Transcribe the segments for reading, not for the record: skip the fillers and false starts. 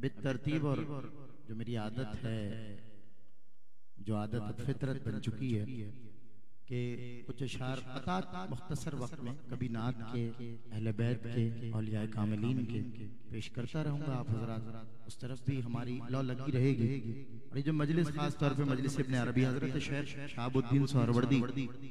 بالترتیب اور جو میری عادت ہے، جو عادت فطرت بن چکی ہے کہ کچھ اشعار قطعات مختصر وقت میں کبھی نعت کے، اہل بیت کے، اولیاء کاملین کے پیش کرتا رہوں گا. آپ حضرات اس طرف بھی ہماری لو لگی رہے گی. اور یہ جو مجلس خاص طور پہ مجلس ابن عربی، حضرت شیخ شہاب الدین سہروردی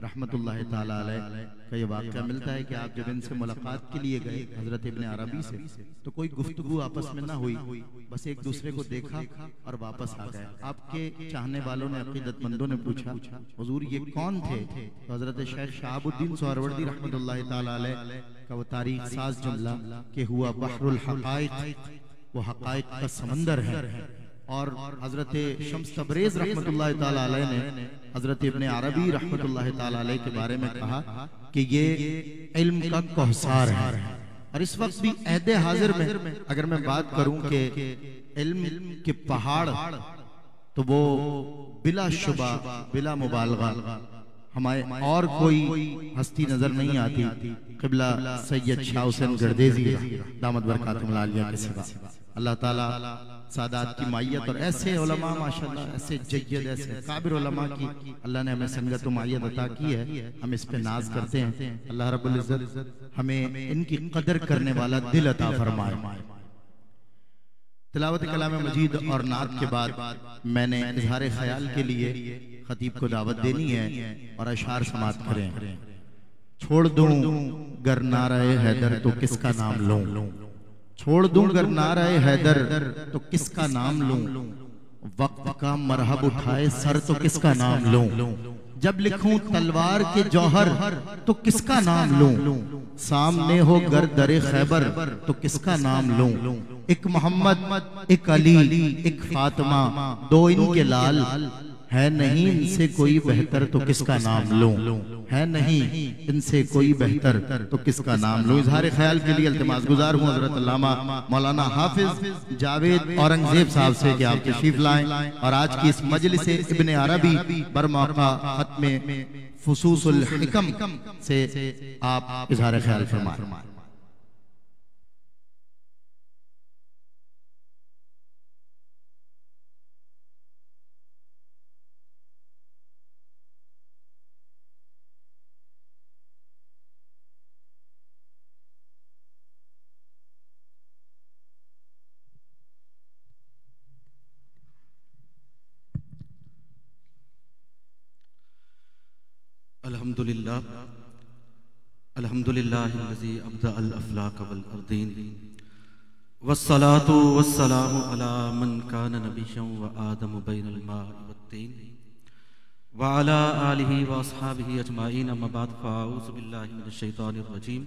رحمت اللہ تعالی علیہ کا یہ واقعہ ملتا ہے کہ آپ جب ان سے ملاقات کے لیے گئے حضرت ابن عربی سے، تو کوئی گفتگو آپس میں نہ ہوئی، بس ایک دوسرے کو دیکھا اور واپس آ گئے. آپ کے چاہنے والوں نے، عقیدت مندوں نے پوچھا حضور یہ کون تھے؟ تو حضرت شیخ شہاب الدین سہروردی رحمت اللہ تعالی علیہ کا وہ تاریخ ساز جملہ کہ ہوا بحر الحقائق، وہ حقائق کا سمندر ہے. اور حضرت شمس تبریز رحمت اللہ تعالی علیہ نے حضرت ابن عربی رحمت اللہ تعالی علیہ کے بارے میں کہا کہ یہ علم کا کوثر ہے. اور اس وقت بھی عہد حاضر میں اگر میں بات کروں کہ علم کے پہاڑ، تو وہ بلا شبہ بلا مبالغہ ہمیں اور کوئی ہستی نظر نہیں آتی قبلہ سید شاہ حسین گردیزی دامت برکاتہم العالیہ کے سوا. اللہ تعالیٰ سادات کی معیت اور ایسے علماء ماشاءاللہ، ایسے جید، ایسے قابر علماء کی اللہ نے ہمیں سنگت و معیت عطا کی ہے. ہم اس پہ ناز کرتے ہیں. اللہ رب العزت ہمیں ان کی قدر کرنے والا دل عطا فرمائے. تلاوت کلام مجید اور نعت کے بعد میں نے اظہار خیال کے لیے خطیب کو دعوت دینی ہے اور اشعار سماعت کریں. چھوڑ دوں گر نعرہ حیدر تو کس کا نام لوں، چھوڑ دوں گر نعرہ حیدر تو کس کا نام لوں، وقت کا مرحب اٹھائے سر تو کس کا نام لوں، جب لکھوں تلوار کے جوہر تو کس کا نام لوں، سامنے ہو گر در خیبر تو کس کا نام لوں، ایک محمد ایک علی ایک فاطمہ دو ان کے لال، ہے نہیں ان سے کوئی بہتر تو کس کا نام لوں، ہے نہیں ان سے کوئی بہتر تو کس کا نام لوں. اظہار خیال کے لیے التماس گزار ہوں حضرت علامہ مولانا حافظ جاوید اورنگزیب صاحب سے کہ آپ تشریف لائیں اور آج کی اس مجلس ابن عربی برموقع ختم فصوص الحکم سے آپ اظہار خیال فرمائیں. الحمدللہ الذی ابدع الافلاک والارضین والصلاة والسلام علی من کان نبیا وآدم بین الماء والطین وعلی آلہ واصحابہ اجمعین. اما بعد فاعوذ باللہ من الشیطان الرجیم.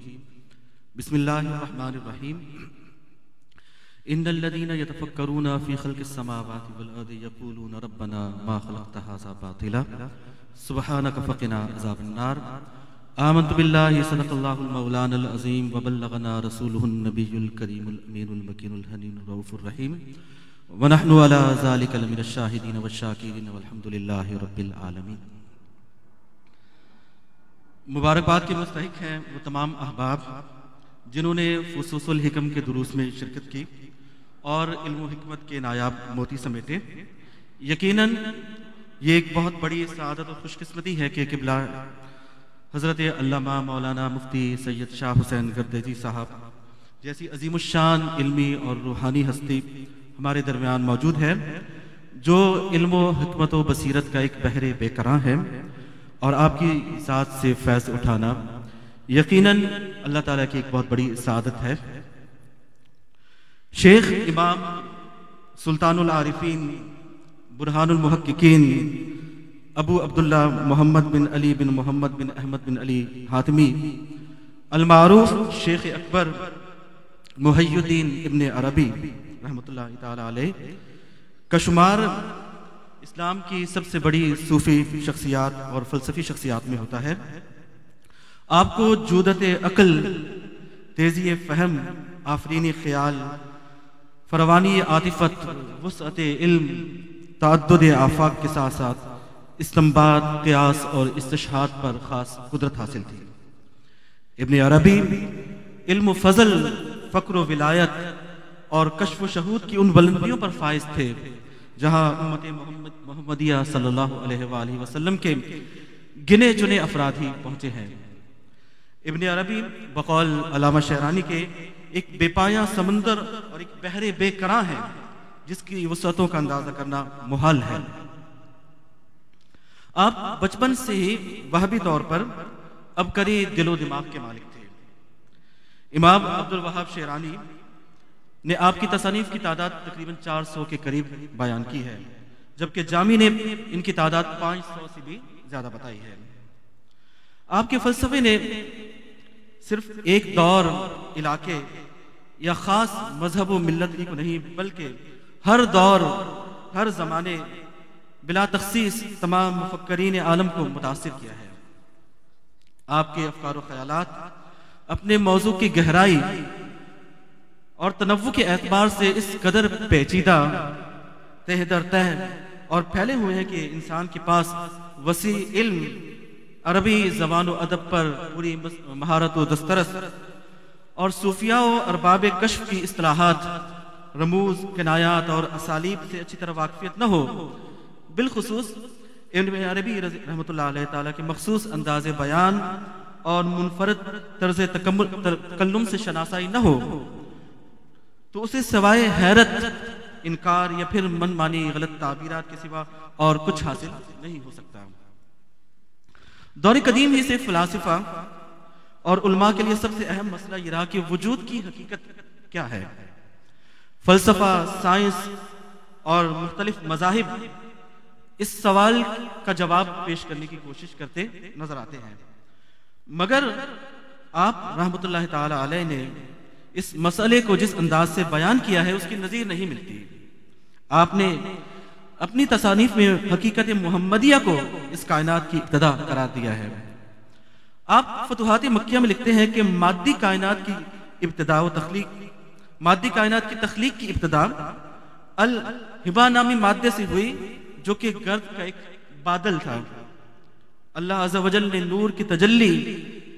بسم اللہ الرحمن الرحیم. ان الذین یتفکرون فی خلق السماوات والارض یقولون ربنا ما خلقت ھذا باطلا سبحانک فقنا عذاب النار. آمنت باللہ صدق اللہ المولان العظیم وبلغنا رسولہ النبی الکریم الامین المکین الحنین الرؤوف الرحیم ونحن علی ذلک لمن الشاہدین والشاکرین والحمدللہ رب العالمین. مبارکباد کے مستحق ہیں وہ تمام احباب جنہوں نے فصوص الحکم کے دروس میں شرکت کی اور علم و حکمت کے نایاب موتی سمیٹے. یقیناً یہ ایک بہت بڑی سعادت اور خوش قسمتی ہے کہ قبلہ حضرت علامہ مولانا مفتی سید شاہ حسین گردیزی صاحب جیسی عظیم الشان علمی اور روحانی ہستی ہمارے درمیان موجود ہے، جو علم و حکمت و بصیرت کا ایک بحر بے کراں ہے، اور آپ کی ذات سے فیض اٹھانا یقیناً اللہ تعالیٰ کی ایک بہت بڑی سعادت ہے. شیخ امام سلطان العارفین برہان المحققین ابو عبداللہ محمد بن علی بن محمد بن احمد بن علی حاتمی المعروف شیخ اکبر محی الدین ابن عربی رحمۃ اللہ تعالی علیہ کا شمار اسلام کی سب سے بڑی صوفی شخصیات اور فلسفی شخصیات میں ہوتا ہے. آپ کو جودت عقل، تیزی فہم، آفرینی خیال، فروانی عاطفت، وسعت علم، تعدد آفاق کے ساتھ ساتھ استنباط، قیاس اور استشہاد پر خاص قدرت حاصل تھی. ابن عربی علم و فضل، فقر و ولایت اور کشف و شہود کی ان بلندیوں پر فائز تھے جہاں امت محمدیہ صلی اللہ علیہ وآلہ وسلم کے گنے چنے افراد ہی پہنچے ہیں۔ ابن عربی بقول علامہ شعرانی کے ایک بے پایہ سمندر اور ایک بحر بے کراں ہے جس کی وسعتوں کا اندازہ کرنا محال ہے۔ آپ بچپن سے ہی وہابی طور پر عبقری دل و دماغ کے مالک تھے۔ امام عبد الوہاب شعرانی نے آپ کی تصانیف کی تعداد تقریباً 400 کے قریب بیان کی ہے، جبکہ جامی نے ان کی تعداد 500 سے بھی زیادہ بتائی ہے۔ آپ کے فلسفے نے صرف ایک دور، علاقے یا خاص مذہب و ملت ہی کو نہیں بلکہ ہر دور، ہر زمانے بلا تخصیص تمام مفکرین عالم کو متاثر کیا ہے۔ آپ کے افکار و خیالات اپنے موضوع کی گہرائی اور تنوع کے اعتبار سے اس قدر پیچیدہ، تہ در تہ اور پھیلے ہوئے ہیں کہ انسان کے پاس وسیع علم، عربی زبان و ادب پر پوری مہارت و دسترس اور صوفیاء و ارباب کشف کی اصطلاحات، رموز، کنایات اور اسالیب سے اچھی طرح واقفیت نہ ہو۔ بالخصوص ابن عربی رحمۃ اللہ علیہ تعالیٰ کے مخصوص انداز بیان اور منفرد طرز تکلم سے شناسائی نہ ہو تو اسے سوائے حیرت، انکار یا پھر من مانی غلط تعبیرات کے سوا اور کچھ حاصل نہیں ہو سکتا۔ دور قدیم ہی سے فلاسفہ اور علماء کے لیے سب سے اہم مسئلہ یہ رہا کہ وجود کی حقیقت کیا ہے۔ فلسفہ، سائنس اور مختلف مذاہب اس سوال کا جواب پیش کرنے کی کوشش کرتے نظر آتے ہیں، مگر آپ رحمۃ اللہ تعالی علیہ نے اس مسئلے کو جس انداز سے بیان کیا ہے اس کی نظیر نہیں ملتی۔ آپ نے اپنی تصانیف میں حقیقت محمدیہ کو اس کائنات کی ابتدا قرار دیا ہے۔ آپ فتوحات مکیہ میں لکھتے ہیں کہ مادی کائنات کی ابتدا و تخلیق، مادی کائنات کی تخلیق کی ابتدا الہبا نامی مادے سے ہوئی جو کہ گرد کا ایک بادل تھا۔ اللہ عز و جل نے نور کی تجلی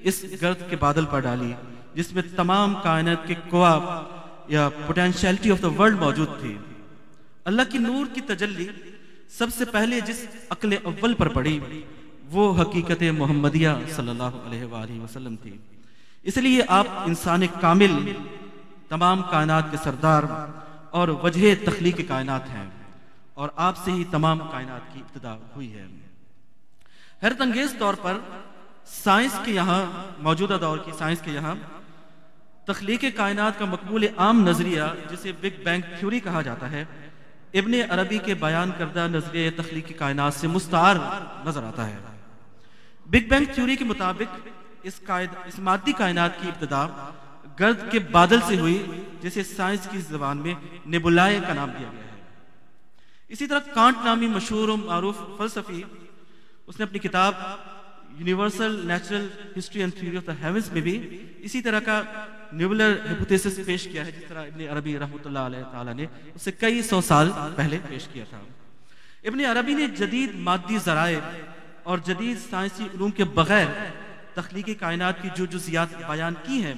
اس گرد کے بادل پر ڈالی جس میں تمام کائنات کے قوا یا پوٹینشیلٹی آف دا ورلڈ موجود تھی۔ اللہ کی نور کی تجلی سب سے پہلے جس عقل اول پر پڑی وہ حقیقت محمدیہ صلی اللہ علیہ وآلہ وسلم تھی۔ اس لیے آپ انسان کامل، تمام کائنات کے سردار اور وجہ تخلیق کائنات ہیں، اور آپ سے ہی تمام کائنات کی ابتدا ہوئی ہے۔ حیرت انگیز طور پر سائنس کے یہاں، موجودہ دور کی سائنس کے یہاں تخلیق کائنات کا مقبول عام نظریہ جسے بگ بینگ تھیوری کہا جاتا ہے، ابن عربی کے بیان کردہ نظریہ تخلیق کائنات سے مستعار نظر آتا ہے۔ بگ بینگ تھیوری کے مطابق اس مادی کائنات کی ابتدا گرد کے بادل سے ہوئی جسے سائنس کی زبان میں نیبولائے کا نام دیا گیا ہے۔ اسی طرح کانٹ نامی مشہور و معروف فلسفی، اس نے اپنی کتاب universal natural history and theory of the heavens میں بھی اسی طرح کا نیبولر ہائپوتھیسس پیش کیا ہے جس طرح ابن عربی رحمۃ اللہ علیہ تعالیٰ نے اسے کئی سو سال پہلے پیش کیا تھا۔ ابن عربی نے جدید مادی ذرائع اور جدید سائنسی علوم کے بغیر تخلیقی کائنات کی جو جزیات بیان کی ہیں،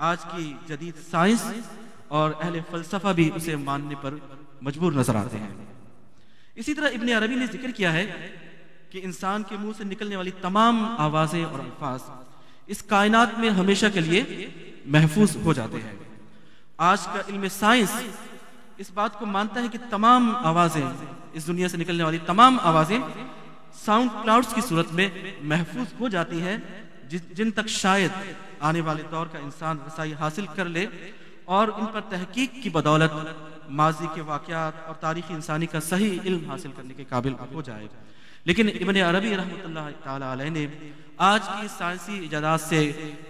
آج کی جدید سائنس اور اہل فلسفہ بھی اسے ماننے پر مجبور نظر آتے ہیں۔ اسی طرح ابن عربی نے ذکر کیا ہے کہ انسان کے منہ سے نکلنے والی تمام آوازیں اور الفاظ اس کائنات میں ہمیشہ کے لیے محفوظ ہو جاتے ہیں۔ آج کا علم سائنس اس بات کو مانتا ہے کہ تمام آوازیں، اس دنیا سے نکلنے والی تمام آوازیں ساؤنڈ کلاؤڈز کی صورت میں محفوظ ہو جاتی ہیں، جن تک شاید آنے والے دور کا انسان رسائی حاصل کر لے اور ان پر تحقیق کی بدولت ماضی کے واقعات اور تاریخ انسانی کا صحیح علم حاصل کرنے کے قابل ہو جائے۔ لیکن ابن عربی رحمۃ اللہ تعالی علیہ نے آج کی سائنسی ایجادات سے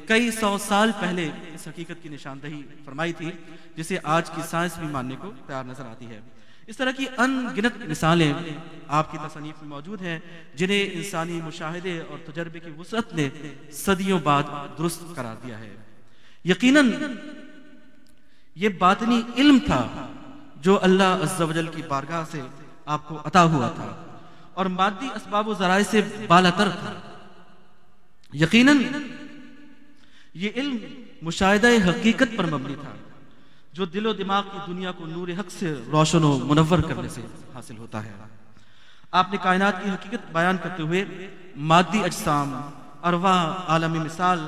کئی سو سال پہلے اس حقیقت کی نشاندہی فرمائی تھی جسے آج کی سائنس بھی ماننے کو تیار نظر آتی ہے۔ اس طرح کی ان گنت مثالیں آپ کی تصانیف میں موجود ہیں جنہیں انسانی مشاہدے اور تجربے کی وسعت نے صدیوں بعد درست قرار دیا ہے۔ یقیناً یہ باطنی علم تھا جو اللہ عز و جل کی بارگاہ سے آپ کو عطا ہوا تھا اور مادی اسباب و ذرائع سے بالاتر تھا۔ یقیناً یہ علم مشاہدہ حقیقت پر مبنی تھا، جو دل و دماغ کی دنیا کو نور حق سے روشن و منور کرنے سے حاصل ہوتا ہے۔ آپ نے کائنات کی حقیقت بیان کرتے ہوئے مادی اجسام، ارواح، عالم مثال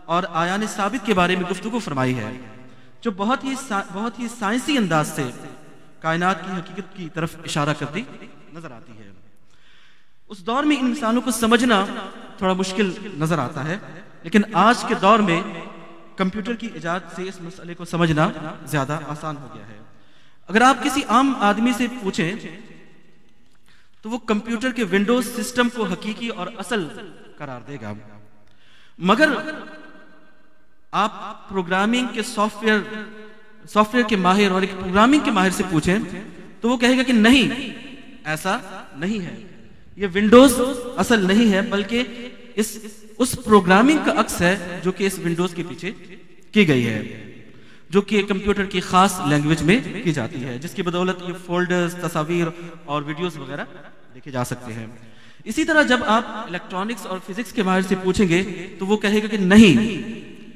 اور آیان ثابت کے بارے میں گفتگو فرمائی ہے، جو بہت ہی سائنسی انداز سے کائنات کی حقیقت کی طرف اشارہ کرتی نظر آتی ہے۔ اس دور میں ان مثالوں کو سمجھنا تھوڑا مشکل نظر آتا ہے، لیکن آج کے دور میں کمپیوٹر کی ایجاد سے اس مسئلے کو سمجھنا زیادہ آسان ہو گیا ہے۔ اگر آپ کسی عام آدمی سے پوچھیں تو وہ کمپیوٹر کے ونڈوز سسٹم کو حقیقی اور اصل قرار دے گا، مگر آپ پروگرامنگ کے سافٹ ویئر کے ماہر اور ایک پروگرامنگ کے ماہر سے پوچھیں تو وہ کہے گا کہ نہیں، ایسا نہیں ہے، یہ ونڈوز اصل نہیں ہے، بلکہ اس پروگرامنگ کا عکس ہے جو کہ اس ونڈوز کے پیچھے کی گئی ہے، جو کہ کمپیوٹر کی خاص لینگویج میں کی جاتی ہے، جس کی بدولت یہ فولڈرز، تصاویر اور ویڈیوز وغیرہ دیکھے جا سکتے ہیں۔ اسی طرح جب آپ الیکٹرانکس اور فزکس کے ماہر سے پوچھیں گے تو وہ کہے گا کہ نہیں،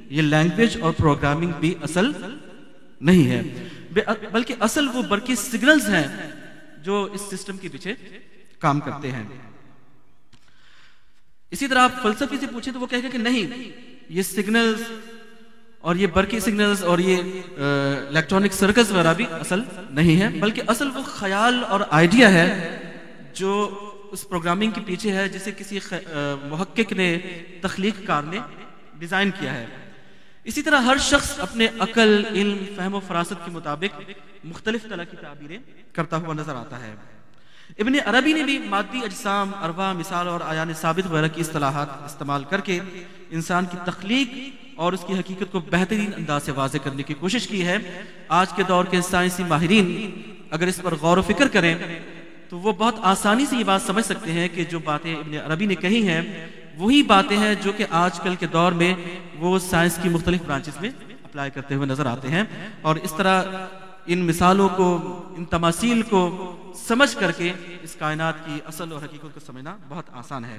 یہ لینگویج اور پروگرامنگ بھی اصل نہیں ہے، بلکہ اصل وہ برقی سگنلز ہیں جو اس سسٹم کے پیچھے کام کرتے ہیں۔ اسی طرح آپ فلسفی سے پوچھیں تو وہ کہے گا کہ نہیں، یہ سگنلز اور یہ برقی سگنلز اور یہ الیکٹرانک سرکلز وغیرہ بھی اصل نہیں ہے، بلکہ اصل وہ خیال اور آئیڈیا ہے جو اس پروگرامنگ کے پیچھے ہے، جسے کسی محقق نے، تخلیق کار نے ڈیزائن کیا ہے۔ اسی طرح ہر شخص اپنے عقل، علم، فہم و فراست کے مطابق مختلف طرح کی تعبیریں کرتا ہوا نظر آتا ہے۔ ابن عربی نے بھی مادی اجسام، ارواح، مثال اور آیان ثابت وغیرہ کی اصطلاحات استعمال کر کے انسان کی تخلیق اور اس کی حقیقت کو بہترین انداز سے واضح کرنے کی کوشش کی ہے۔ آج کے دور کے سائنسی ماہرین اگر اس پر غور و فکر کریں تو وہ بہت آسانی سے یہ بات سمجھ سکتے ہیں کہ جو باتیں ابن عربی نے کہی ہیں وہی باتیں ہیں جو کہ آج کل کے دور میں وہ سائنس کی مختلف برانچز میں اپلائی کرتے ہوئے نظر آتے ہیں، اور اس طرح ان مثالوں کو، ان تماثیل کو سمجھ کر کے اس کائنات کی اصل اور حقیقت کو سمجھنا بہت آسان ہے۔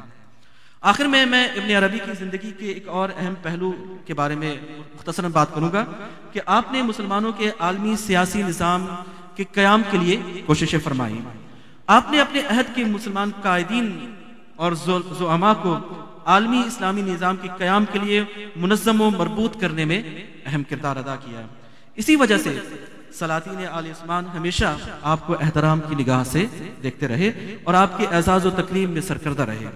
آخر میں ابن عربی کی زندگی کے ایک اور اہم پہلو کے بارے میں مختصراً بات کروں گا کہ آپ نے مسلمانوں کے عالمی سیاسی نظام کے قیام کے لیے کوششیں فرمائی۔ آپ نے اپنے عہد کے مسلمان قائدین اور زعماء کو عالمی اسلامی نظام کے قیام کے لیے منظم و مربوط کرنے میں اہم کردار ادا کیا۔ اسی وجہ سے سلاطین آل عثمان ہمیشہ آپ کو احترام کی نگاہ سے دیکھتے رہے اور آپ کے اعزاز و تکریم میں سرکردہ رہے۔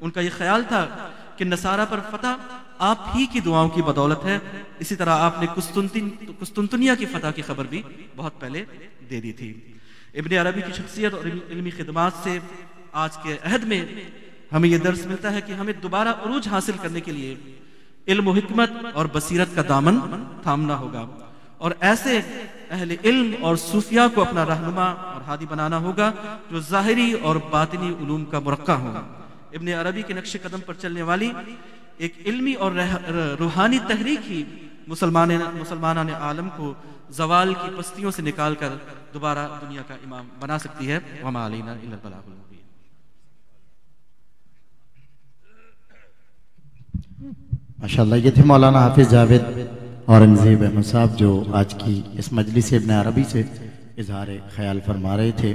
ان کا یہ خیال تھا کہ نصارہ پر فتح آپ ہی کی دعاؤں کی بدولت ہے۔ اسی طرح آپ نے قسطنطنیہ کی فتح کی خبر بھی بہت پہلے دے دی تھی۔ ابن عربی کی شخصیت اور علمی خدمات سے آج کے عہد میں ہمیں یہ درس ملتا ہے کہ ہمیں دوبارہ عروج حاصل کرنے کے لیے علم و حکمت اور بصیرت کا دامن تھامنا ہوگا، اور ایسے اہل علم اور صوفیاء کو اپنا رہنما اور ہادی بنانا ہوگا جو ظاہری اور باطنی علوم کا مرقع ہوں۔ ابن عربی کے نقش قدم پر چلنے والی ایک علمی اور روحانی تحریک ہی مسلمانان عالم کو زوال کی پستیوں سے نکال کر دوبارہ دنیا کا امام بنا سکتی ہے۔ وما علینا الا البلاغ المبین۔ ماشاءاللہ، یہ تھے مولانا حافظ جاوید اورنگزیب احمد صاحب جو آج کی اس مجلس ابن عربی سے اظہار خیال فرما رہے تھے۔